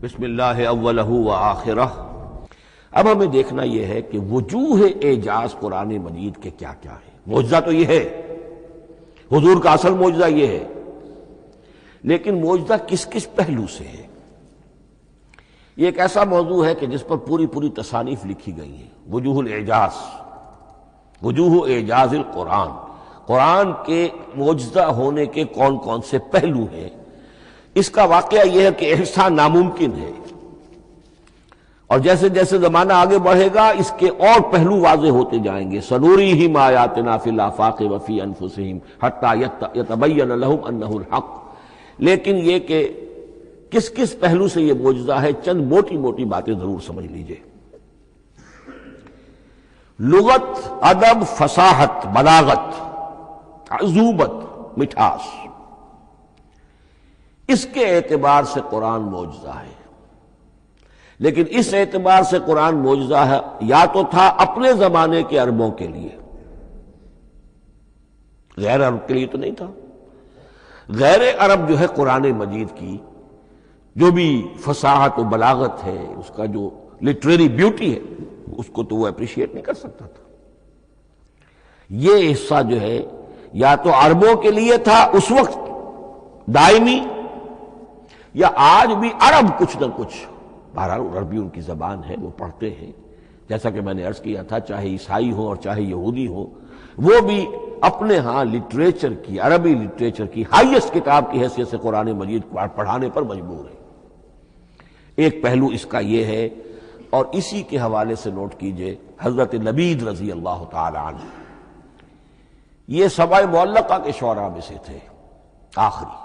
بسم اللہ اولہ و آخرہ۔ اب ہمیں دیکھنا یہ ہے کہ وجوہ اعجاز قرآن مجید کے کیا کیا ہے۔ معجزہ تو یہ ہے، حضور کا اصل معجزہ یہ ہے، لیکن معجزہ کس کس پہلو سے ہے؟ یہ ایک ایسا موضوع ہے کہ جس پر پوری تصانیف لکھی گئی ہیں۔ وجوہ الاعجاز، وجوہ اعجاز القرآن، قرآن کے معجزہ ہونے کے کون کون سے پہلو ہیں۔ اس کا واقعہ یہ ہے کہ احسان ناممکن ہے، اور جیسے جیسے زمانہ آگے بڑھے گا اس کے اور پہلو واضح ہوتے جائیں گے۔ سنوریہم آیاتنا فی الآفاق وفی انفسہم حتی یتبین لہم انہ الحق۔ لیکن یہ کہ کس کس پہلو سے یہ معجزہ ہے، چند موٹی موٹی باتیں ضرور سمجھ لیجئے۔ لغت، ادب، فصاحت، بلاغت، عذوبت، مٹھاس، اس کے اعتبار سے قرآن معجزہ ہے۔ لیکن اس اعتبار سے قرآن معجزہ ہے یا تو تھا اپنے زمانے کے عربوں کے لیے، غیر عرب کے لیے تو نہیں تھا۔ غیر عرب جو ہے قرآن مجید کی جو بھی فصاحت و بلاغت ہے، اس کا جو لٹریری بیوٹی ہے، اس کو تو وہ اپریشیٹ نہیں کر سکتا تھا۔ یہ حصہ جو ہے یا تو عربوں کے لیے تھا اس وقت دائمی، یا آج بھی عرب کچھ نہ کچھ، بہرحال عربی ان کی زبان ہے، وہ پڑھتے ہیں۔ جیسا کہ میں نے عرض کیا تھا، چاہے عیسائی ہوں اور چاہے یہودی ہوں، وہ بھی اپنے ہاں لٹریچر کی، عربی لٹریچر کی ہائیسٹ کتاب کی حیثیت سے قرآن مجید پڑھانے پر مجبور ہے۔ ایک پہلو اس کا یہ ہے، اور اسی کے حوالے سے نوٹ کیجئے حضرت لبید رضی اللہ تعالی عنہ، یہ سبع معلقہ کے شعراء میں سے تھے آخری۔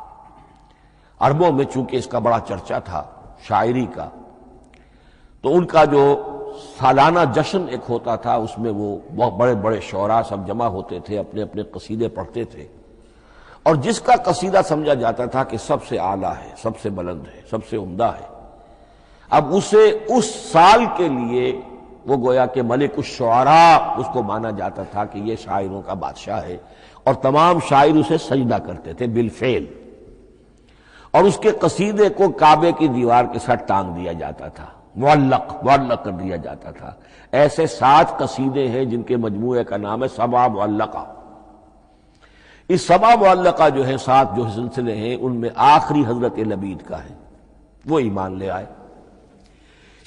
عربوں میں چونکہ اس کا بڑا چرچا تھا شاعری کا، تو ان کا جو سالانہ جشن ایک ہوتا تھا، اس میں وہ بہت بڑے بڑے شعراء سب جمع ہوتے تھے، اپنے اپنے قصیدے پڑھتے تھے، اور جس کا قصیدہ سمجھا جاتا تھا کہ سب سے اعلیٰ ہے، سب سے بلند ہے، سب سے عمدہ ہے، اب اسے اس سال کے لیے وہ گویا کہ ملک الشعراء اس کو مانا جاتا تھا کہ یہ شاعروں کا بادشاہ ہے، اور تمام شاعر اسے سجدہ کرتے تھے بالفعل، اور اس کے قصیدے کو کعبے کی دیوار کے ساتھ ٹانگ دیا جاتا تھا، معلق کر دیا جاتا تھا۔ ایسے 7 قصیدے ہیں جن کے مجموعے کا نام ہے سبع معلقہ۔ اس سبع معلقہ جو ہے 7 جو سلسلے ہیں، ان میں آخری حضرت لبید کا ہے۔ وہ ایمان لے آئے،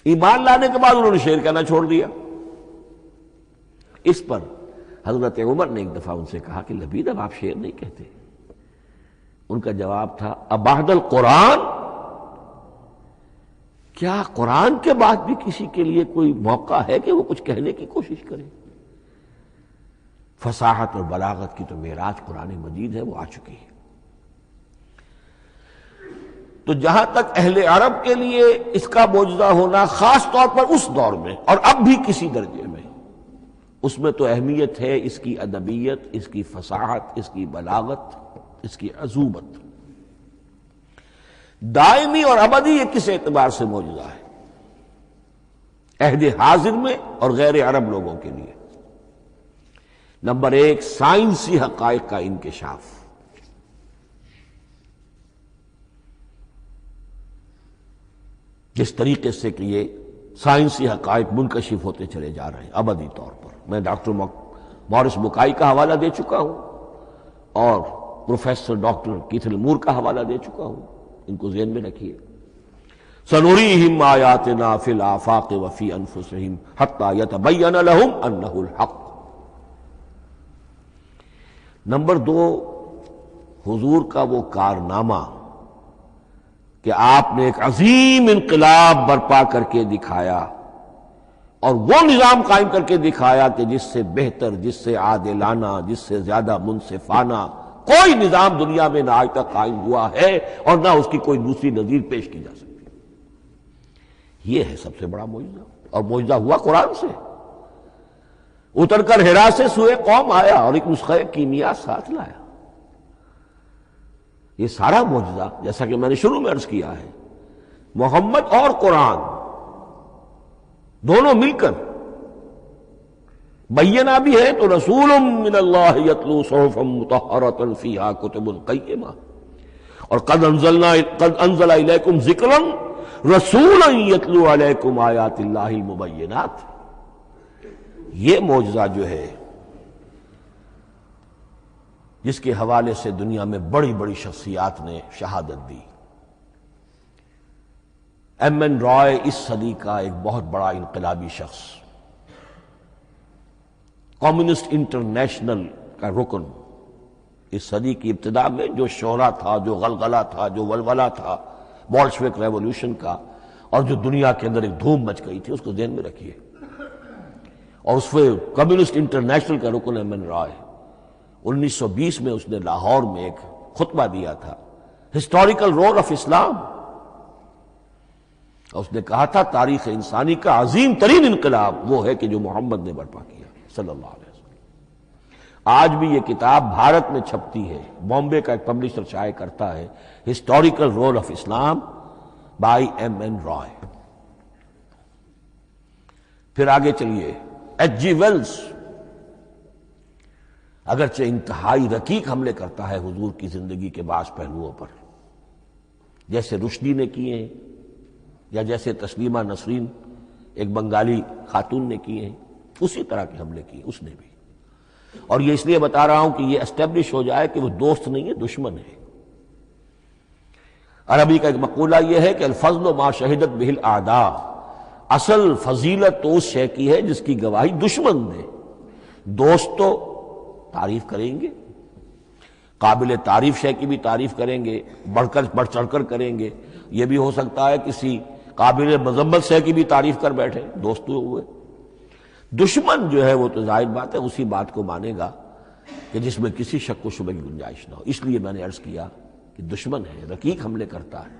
ایمان لانے کے بعد انہوں نے شعر کہنا چھوڑ دیا۔ اس پر حضرت عمر نے ایک دفعہ ان سے کہا کہ لبید اب آپ شعر نہیں کہتے۔ ان کا جواب تھا ابعد القرآن، کیا قرآن کے بعد بھی کسی کے لیے کوئی موقع ہے کہ وہ کچھ کہنے کی کوشش کرے؟ فصاحت اور بلاغت کی تو معراج قرآن مجید ہے، وہ آ چکی ہے۔ تو جہاں تک اہل عرب کے لیے اس کا معجزہ ہونا خاص طور پر اس دور میں، اور اب بھی کسی درجے میں، اس میں تو اہمیت ہے اس کی ادبیت، اس کی فصاحت، اس کی بلاغت، اس کی عذوبت۔ دائمی اور ابدی یہ کس اعتبار سے معجزہ ہے؟ عہد حاضر میں اور غیر عرب لوگوں کے لیے۔ نمبر 1، سائنسی حقائق کا انکشاف۔ جس طریقے سے کہ یہ سائنسی حقائق منکشف ہوتے چلے جا رہے ہیں ابدی طور پر۔ میں ڈاکٹر مورس بکائی کا حوالہ دے چکا ہوں، اور پروفیسر ڈاکٹر کیتھل مور کا حوالہ دے چکا ہوں، ان کو ذہن میں رکھیے۔ سنوریہم آیاتنا فی الآفاق وفی انفسہم حتی یتبین لہم انہ الحق۔ نمبر 2، حضور کا وہ کارنامہ کہ آپ نے ایک عظیم انقلاب برپا کر کے دکھایا، اور وہ نظام قائم کر کے دکھایا کہ جس سے بہتر، جس سے عادلانہ، جس سے زیادہ منصفانہ کوئی نظام دنیا میں نہ آج تک قائم ہوا ہے، اور نہ اس کی کوئی دوسری نظیر پیش کی جا سکتی۔ یہ ہے سب سے بڑا معجزہ، اور معجزہ ہوا قرآن سے۔ اتر کر حرا سے سوئے قوم آیا اور ایک نسخہ کیمیا ساتھ لایا۔ یہ سارا معجزہ، جیسا کہ میں نے شروع میں عرض کیا ہے، محمد اور قرآن دونوں مل کر بینہ بھی ہے تو رسول من اللہ یتلو صحفا مطہرۃ فیہا کتب قیمہ، اور قد انزل الیکم ذکرا رسولا یتلو علیکم آیات اللہ المبینات۔ یہ معجزہ جو ہے جس کے حوالے سے دنیا میں بڑی بڑی شخصیات نے شہادت دی، ایم این رائے اس صدی کا ایک بہت بڑا انقلابی شخص، کمیونسٹ انٹرنیشنل کا رکن، اس صدی کی ابتدا میں جو شورا تھا، جو غلغلہ تھا، جو ولولہ تھا بولشوک ریولوشن کا، اور جو دنیا کے اندر ایک دھوم مچ گئی تھی، اس کو ذہن میں رکھیے۔ اور اس میں کمیونسٹ انٹرنیشنل کا رکن ایم این رائے، 1920 میں اس نے لاہور میں ایک خطبہ دیا تھا، ہسٹوریکل رول آف اسلام۔ اس نے کہا تھا تاریخ انسانی کا عظیم ترین انقلاب وہ ہے کہ جو محمد نے برپا کیا صلی اللہ علیہ وسلم۔ آج بھی یہ کتاب بھارت میں چھپتی ہے، بامبے کا ایک پبلشر شائع کرتا ہے، historical role of Islam by M N Roy. پھر آگے چلیے، ایچ جی ویلز اگرچہ انتہائی رقیق حملے کرتا ہے حضور کی زندگی کے بعض پہلوؤں پر، جیسے رشدی نے کیے ہیں یا جیسے تسلیمہ نسرین ایک بنگالی خاتون نے کیے ہیں، اسی طرح کے حملے کیے اس نے بھی۔ اور یہ اس لیے بتا رہا ہوں کہ یہ اسٹیبلش ہو جائے کہ وہ دوست نہیں ہے، دشمن ہے۔ عربی کا ایک مقولہ یہ ہے کہ الفضل ما شہدت بہ الاعداء، اصل فضیلت تو اس شے کی ہے جس کی گواہی دشمن دے۔ دوست تو تعریف کریں گے، قابل تعریف شے کی بھی تعریف کریں گے، بڑھ چڑھ کر کریں گے۔ یہ بھی ہو سکتا ہے کسی قابل مذمت شے کی بھی تعریف کر بیٹھے، دوست ہوئے۔ دشمن جو ہے وہ تو ظاہر بات ہے اسی بات کو مانے گا کہ جس میں کسی شک و شبہ کی گنجائش نہ ہو۔ اس لیے میں نے عرض کیا کہ دشمن ہے، رقیق حملے کرتا ہے،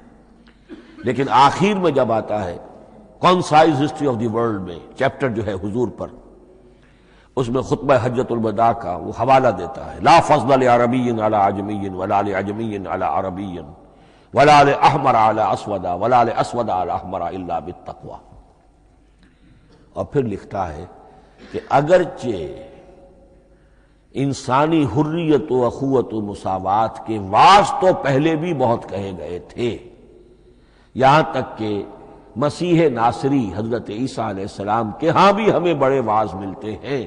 لیکن آخر میں جب آتا ہے concise history of the world میں چیپٹر جو ہے حضور پر، اس میں خطبہ حجۃ الوداع کا وہ حوالہ دیتا ہے، لا فضل لعربی علی عجمی ولا لعجمی علی عربی ولا لأحمر علی اسود ولا لاسود علی احمر الا بالتقوی۔ اور پھر لکھتا ہے کہ اگرچہ انسانی حریت و اخوت و مساوات کے واعظ تو پہلے بھی بہت کہے گئے تھے، یہاں تک کہ مسیح ناصری حضرت عیسیٰ علیہ السلام کے ہاں بھی ہمیں بڑے واعظ ملتے ہیں،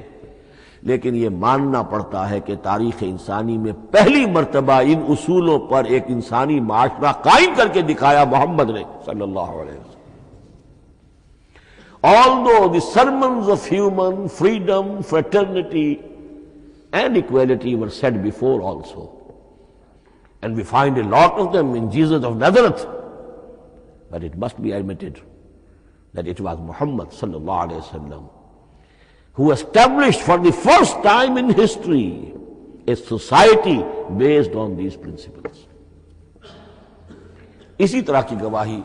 لیکن یہ ماننا پڑتا ہے کہ تاریخ انسانی میں پہلی مرتبہ ان اصولوں پر ایک انسانی معاشرہ قائم کر کے دکھایا محمد نے صلی اللہ علیہ وسلم۔ Although the sermons of human freedom, fraternity and equality were said before also, and we find a lot of them in Jesus of Nazareth, but it must be admitted that it was Muhammad sallallahu alaihi wasallam who established for the first time in history a society based on these principles. اسی طرح کی گواہی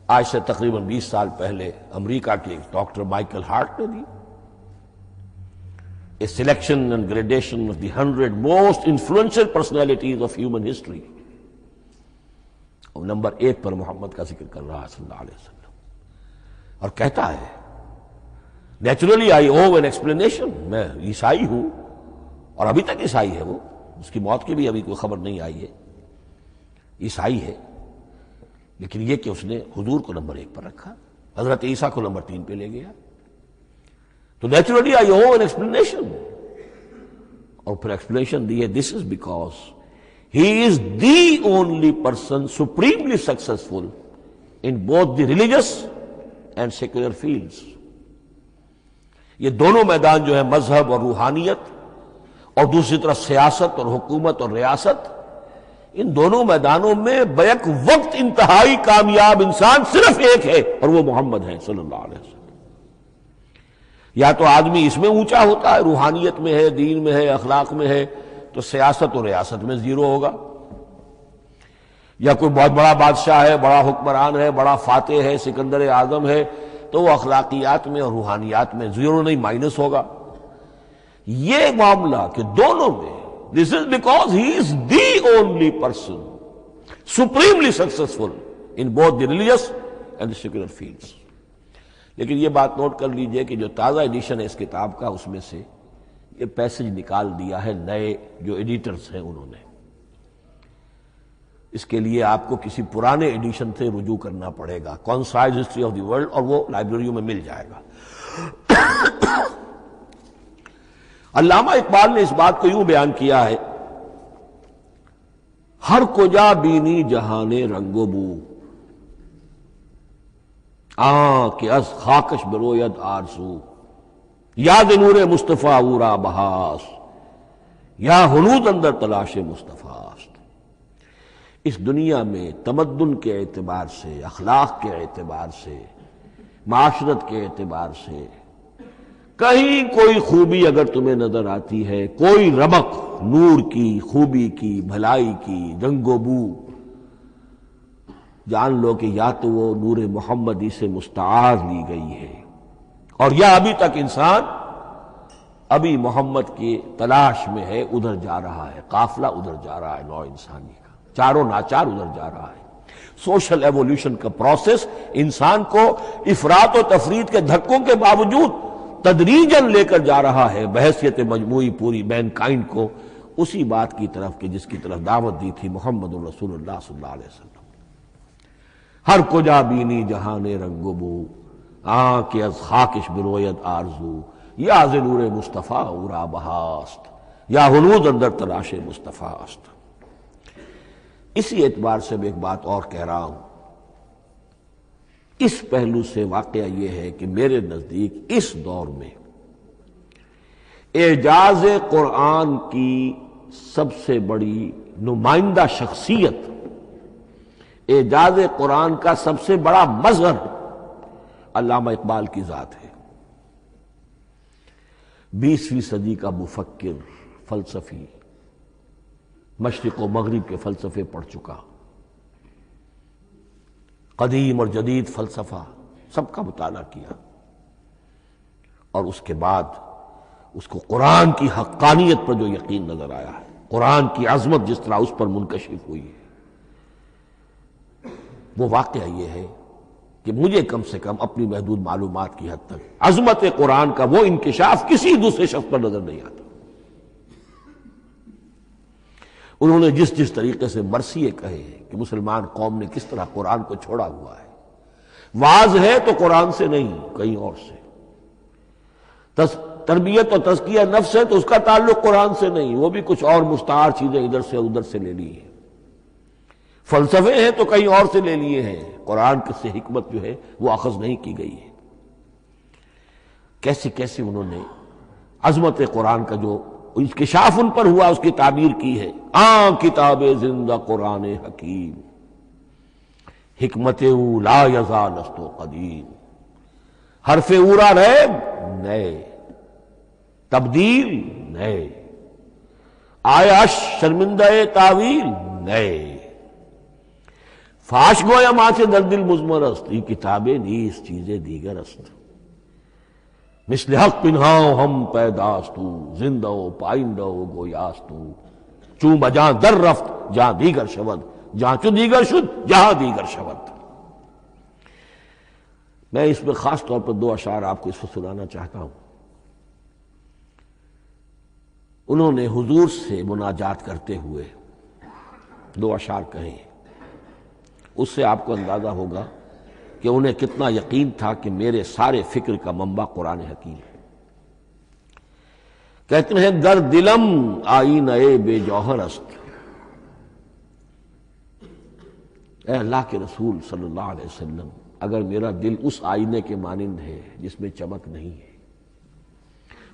آج سے تقریباً 20 سال پہلے امریکہ کے ڈاکٹر مائیکل ہارٹ نے دی، a selection and gradation of the 100 most influential personalities of human history. اور نمبر 1 پر محمد کا ذکر کر رہا ہے صلی اللہ علیہ وسلم، اور کہتا ہے naturally I O N explanation, میں عیسائی ہوں اور ابھی تک عیسائی ہے، وہ اس کی موت کی بھی ابھی کوئی خبر نہیں آئی ہے، عیسائی ہے، لیکن یہ کہ اس نے حضور کو نمبر 1 پر رکھا، حضرت عیسیٰ کو نمبر 3 پہ لے گیا، تو naturally I O N explanation. اور پھر ایکسپلینیشن دی ہے، this is because he is the only person supremely successful in both the religious and secular fields. یہ دونوں میدان جو ہے مذہب اور روحانیت، اور دوسری طرف سیاست اور حکومت اور ریاست، ان دونوں میدانوں میں بیک وقت انتہائی کامیاب انسان صرف ایک ہے، اور وہ محمد ہے صلی اللہ علیہ وسلم۔ یا تو آدمی اس میں اونچا ہوتا ہے، روحانیت میں ہے، دین میں ہے، اخلاق میں ہے، تو سیاست اور ریاست میں زیرو ہوگا، یا کوئی بہت بڑا بادشاہ ہے، بڑا حکمران ہے، بڑا فاتح ہے، سکندر اعظم ہے، تو وہ اخلاقیات میں اور روحانیات میں زیرو نہیں، مائنس ہوگا۔ یہ معاملہ کہ دونوں میں this is because he is the only person supremely successful in both the religious and the secular fields. لیکن یہ بات نوٹ کر لیجئے کہ جو تازہ ایڈیشن ہے اس کتاب کا، اس میں سے یہ پیسج نکال دیا ہے نئے جو ایڈیٹرز ہیں انہوں نے۔ اس کے لیے آپ کو کسی پرانے ایڈیشن سے رجوع کرنا پڑے گا، concise history of the world, اور وہ لائبریریوں میں مل جائے گا۔ علامہ اقبال نے اس بات کو یوں بیان کیا ہے، ہر کجا بینی جہان رنگ و بو، کہ از خاکش بروید آرزو، یاد نور مصطفیٰ اورا بہاس، یا ہنود اندر تلاش مصطفیٰ است۔ اس دنیا میں تمدن کے اعتبار سے، اخلاق کے اعتبار سے، معاشرت کے اعتبار سے کہیں کوئی خوبی اگر تمہیں نظر آتی ہے، کوئی رمق نور کی، خوبی کی، بھلائی کی، رنگ و بو، جان لو کہ یا تو وہ نور محمدی سے مستعار لی گئی ہے، اور یا ابھی تک انسان ابھی محمد کی تلاش میں ہے، ادھر جا رہا ہے، قافلہ ادھر جا رہا ہے، نوع انسانی کا چاروں ناچار ادھر جا رہا ہے۔ سوشل ایوولوشن کا پروسیس انسان کو افراط و تفرید کے دھکوں کے باوجود تدریجاً لے کر جا رہا ہے بحیثیت مجموعی پوری مین کائنڈ کو اسی بات کی طرف کہ جس کی طرف دعوت دی تھی محمد الرسول اللہ صلی اللہ علیہ وسلم۔ ہر کجا بینی جہان رنگ و بو، کہ از خاکش بروید آرزو، یا ز نور مصطفیٰ اورا بہاست، یا ہنود اندر تلاش مصطفیٰ است۔ اسی اعتبار سے میں ایک بات اور کہہ رہا ہوں، اس پہلو سے واقعہ یہ ہے کہ میرے نزدیک اس دور میں اعجاز قرآن کی سب سے بڑی نمائندہ شخصیت، اعجاز قرآن کا سب سے بڑا مظہر علامہ اقبال کی ذات ہے۔ 20ویں صدی کا مفکر، فلسفی، مشرق و مغرب کے فلسفے پڑھ چکا، قدیم اور جدید فلسفہ سب کا مطالعہ کیا، اور اس کے بعد اس کو قرآن کی حقانیت پر جو یقین نظر آیا ہے، قرآن کی عظمت جس طرح اس پر منکشف ہوئی ہے، وہ واقعہ یہ ہے کہ مجھے کم سے کم اپنی محدود معلومات کی حد تک عظمت قرآن کا وہ انکشاف کسی دوسرے شخص پر نظر نہیں آتا۔ انہوں نے جس جس طریقے سے مرثیے کہے کہ مسلمان قوم نے کس طرح قرآن کو چھوڑا ہوا ہے، واز ہے تو قرآن سے نہیں کہیں اور سے، تربیت اور تزکیہ نفس ہے تو اس کا تعلق قرآن سے نہیں، وہ بھی کچھ اور مستعار چیزیں ادھر سے ادھر سے لے لی ہیں، فلسفے ہیں تو کہیں اور سے لے لیے ہیں، قرآن سے حکمت جو ہے وہ اخذ نہیں کی گئی ہے۔ کیسے کیسے انہوں نے عظمت قرآن کا جو انکشاف ان پر ہوا اس کی تعبیر کی ہے۔ کتاب زندہ قرآن حکیم، حکمت او لا یزال است و قدیم، حرف اورا ریب نئے، تبدیل نئے، آیا شرمندہ تعویل نئے، فاش گویا ماں سے در دل مضمر است، یہ کتابیں نیز چیزیں دیگر است، مثل حق پنہاؤ ہم پیداستو، زندہ و پائندہ و گویاستو، چون بجاں در رفت جہاں دیگر شود، جہاں چو دیگر شد جہاں دیگر شود۔ میں اس میں خاص طور پر 2 اشعار آپ کو اس وقت سنانا چاہتا ہوں۔ انہوں نے حضور سے مناجات کرتے ہوئے 2 اشعار کہے، اس سے آپ کو اندازہ ہوگا کہ انہیں کتنا یقین تھا کہ میرے سارے فکر کا منبع قرآن حکیم ہے۔ کہتے ہیں در دلم آئینہ بے جوہر است، اے اللہ کے رسول صلی اللہ علیہ وسلم، اگر میرا دل اس آئینے کے مانند ہے جس میں چمک نہیں ہے،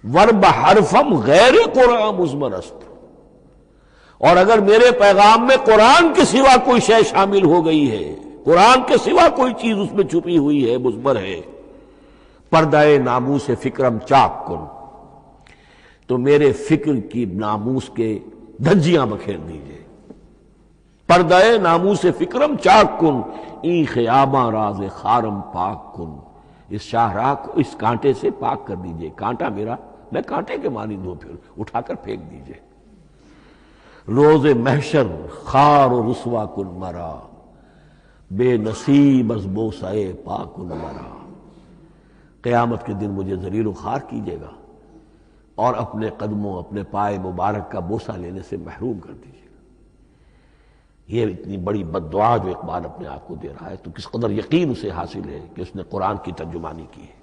ورب حرفم غیر قرآن مضمر است، اور اگر میرے پیغام میں قرآن کے سوا کوئی شے شامل ہو گئی ہے، قرآن کے سوا کوئی چیز اس میں چھپی ہوئی ہے، مضمر ہے، پردہ ناموس فکرم چاک کن، تو میرے فکر کی ناموس کے دھجیاں بکھیر دیجئے، پردہ ناموس فکرم چاک کن، این خیامہ راز خارم پاک کن، اس شاہراہ کو اس کانٹے سے پاک کر دیجئے، کانٹا میرا، میں کانٹے کے مانند ہوں، پھر اٹھا کر پھینک دیجئے، روز محشر خار و رسوا کن مرا، بے نصیب از بوسہ پاک کن مرا، قیامت کے دن مجھے ذلیل و خوار کیجیے گا اور اپنے قدموں، اپنے پائے مبارک کا بوسہ لینے سے محروم کر دیجیے گا۔ یہ اتنی بڑی بد دعا جو اقبال اپنے آپ کو دے رہا ہے، تو کس قدر یقین اسے حاصل ہے کہ اس نے قرآن کی ترجمانی کی ہے۔